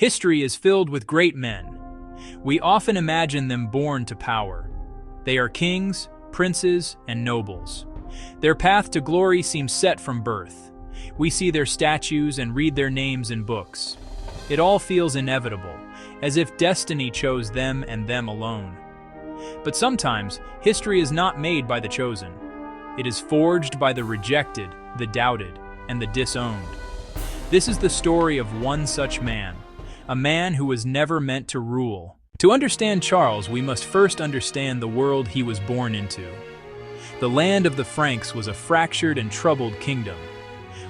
History is filled with great men. We often imagine them born to power. They are kings, princes, and nobles. Their path to glory seems set from birth. We see their statues and read their names in books. It all feels inevitable, as if destiny chose them and them alone. But sometimes, history is not made by the chosen. It is forged by the rejected, the doubted, and the disowned. This is the story of one such man, a man who was never meant to rule. To understand Charles, we must first understand the world he was born into. The land of the Franks was a fractured and troubled kingdom.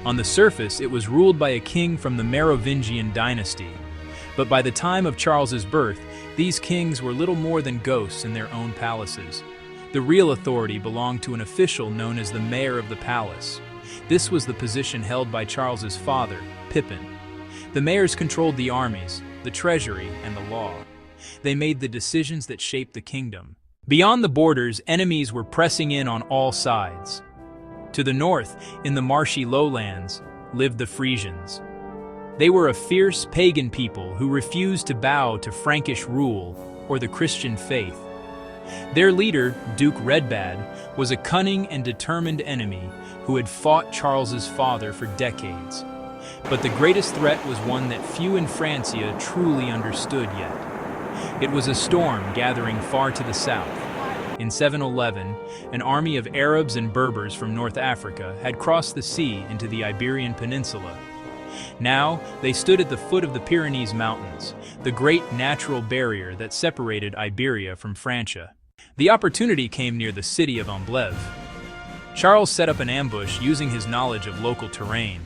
On the surface, it was ruled by a king from the Merovingian dynasty. But by the time of Charles's birth, these kings were little more than ghosts in their own palaces. The real authority belonged to an official known as the mayor of the palace. This was the position held by Charles's father, Pippin. The mayors controlled the armies, the treasury, and the law. They made the decisions that shaped the kingdom. Beyond the borders, enemies were pressing in on all sides. To the north, in the marshy lowlands, lived the Frisians. They were a fierce pagan people who refused to bow to Frankish rule or the Christian faith. Their leader, Duke Redbad, was a cunning and determined enemy who had fought Charles's father for decades. But the greatest threat was one that few in Francia truly understood yet. It was a storm gathering far to the south. In 711, an army of Arabs and Berbers from North Africa had crossed the sea into the Iberian Peninsula. Now, they stood at the foot of the Pyrenees Mountains, the great natural barrier that separated Iberia from Francia. The opportunity came near the city of Amblève. Charles set up an ambush using his knowledge of local terrain.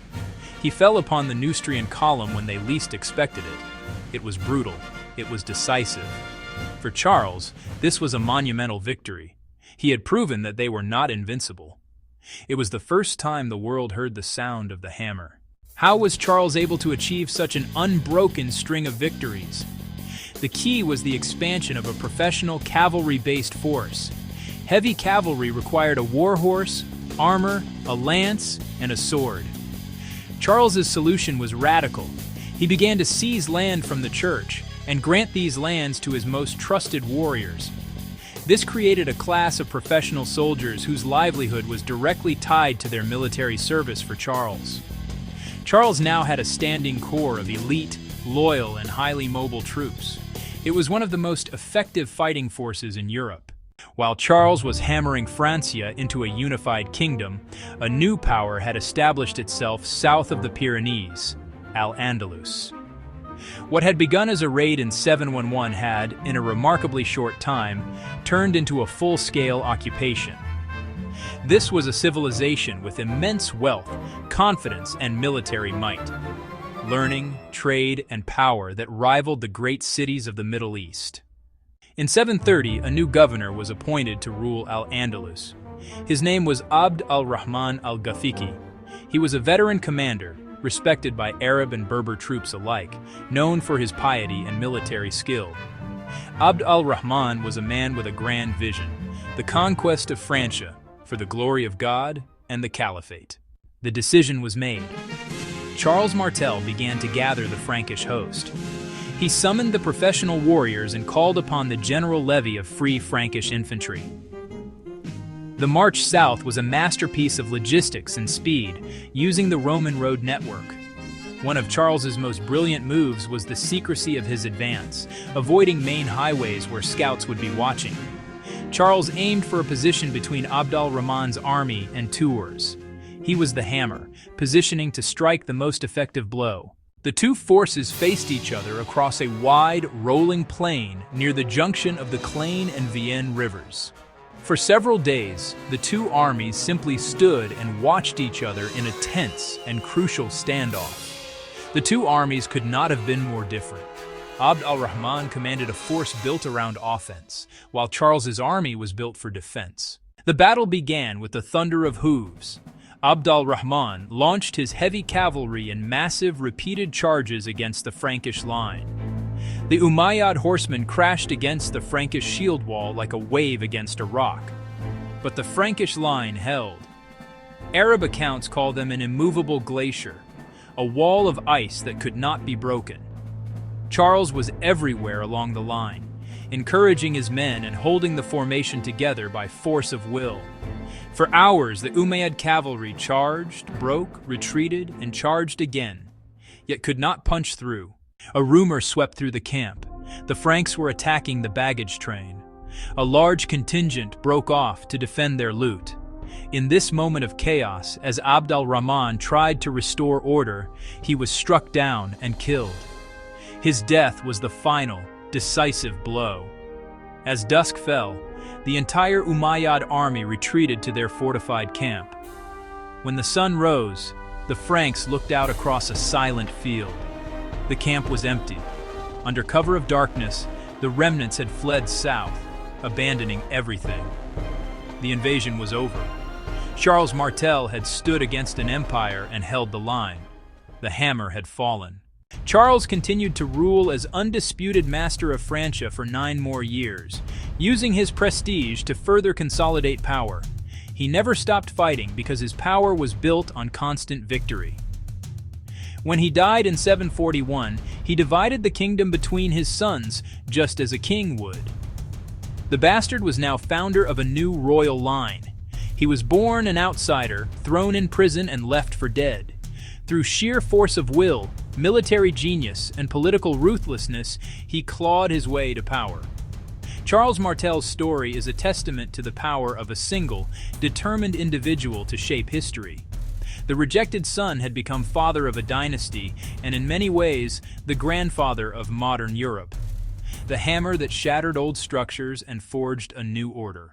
He fell upon the Neustrian column when they least expected it. It was brutal. It was decisive. For Charles, this was a monumental victory. He had proven that they were not invincible. It was the first time the world heard the sound of the hammer. How was Charles able to achieve such an unbroken string of victories? The key was the expansion of a professional cavalry-based force. Heavy cavalry required a war horse, armor, a lance, and a sword. Charles's solution was radical. He began to seize land from the church and grant these lands to his most trusted warriors. This created a class of professional soldiers whose livelihood was directly tied to their military service for Charles. Charles now had a standing corps of elite, loyal, and highly mobile troops. It was one of the most effective fighting forces in Europe. While Charles was hammering Francia into a unified kingdom, a new power had established itself south of the Pyrenees, Al-Andalus. What had begun as a raid in 711 had, in a remarkably short time, turned into a full-scale occupation. This was a civilization with immense wealth, confidence, and military might. Learning, trade, and power that rivaled the great cities of the Middle East. In 730, a new governor was appointed to rule Al-Andalus. His name was Abd al-Rahman al-Ghafiqi. He was a veteran commander, respected by Arab and Berber troops alike, known for his piety and military skill. Abd al-Rahman was a man with a grand vision, the conquest of Francia, for the glory of God and the Caliphate. The decision was made. Charles Martel began to gather the Frankish host. He summoned the professional warriors and called upon the general levy of free Frankish infantry. The march south was a masterpiece of logistics and speed, using the Roman road network. One of Charles's most brilliant moves was the secrecy of his advance, avoiding main highways where scouts would be watching. Charles aimed for a position between Abd al-Rahman's army and Tours. He was the hammer, positioning to strike the most effective blow. The two forces faced each other across a wide, rolling plain near the junction of the Claine and Vienne rivers. For several days, the two armies simply stood and watched each other in a tense and crucial standoff. The two armies could not have been more different. Abd al-Rahman commanded a force built around offense, while Charles's army was built for defense. The battle began with the thunder of hooves. Abd al-Rahman launched his heavy cavalry in massive, repeated charges against the Frankish line. The Umayyad horsemen crashed against the Frankish shield wall like a wave against a rock. But the Frankish line held. Arab accounts call them an immovable glacier, a wall of ice that could not be broken. Charles was everywhere along the line, encouraging his men and holding the formation together by force of will. For hours, the Umayyad cavalry charged, broke, retreated, and charged again, yet could not punch through. A rumor swept through the camp. The Franks were attacking the baggage train. A large contingent broke off to defend their loot. In this moment of chaos, as Abd al-Rahman tried to restore order, he was struck down and killed. His death was the final, decisive blow. As dusk fell, the entire Umayyad army retreated to their fortified camp. When the sun rose, the Franks looked out across a silent field. The camp was empty. Under cover of darkness, the remnants had fled south, abandoning everything. The invasion was over. Charles Martel had stood against an empire and held the line. The hammer had fallen. Charles continued to rule as undisputed master of Francia for 9 more years, using his prestige to further consolidate power. He never stopped fighting because his power was built on constant victory. When he died in 741, he divided the kingdom between his sons, just as a king would. The bastard was now founder of a new royal line. He was born an outsider, thrown in prison and left for dead. Through sheer force of will, military genius, and political ruthlessness, he clawed his way to power. Charles Martel's story is a testament to the power of a single, determined individual to shape history. The rejected son had become father of a dynasty, and in many ways, the grandfather of modern Europe. The hammer that shattered old structures and forged a new order.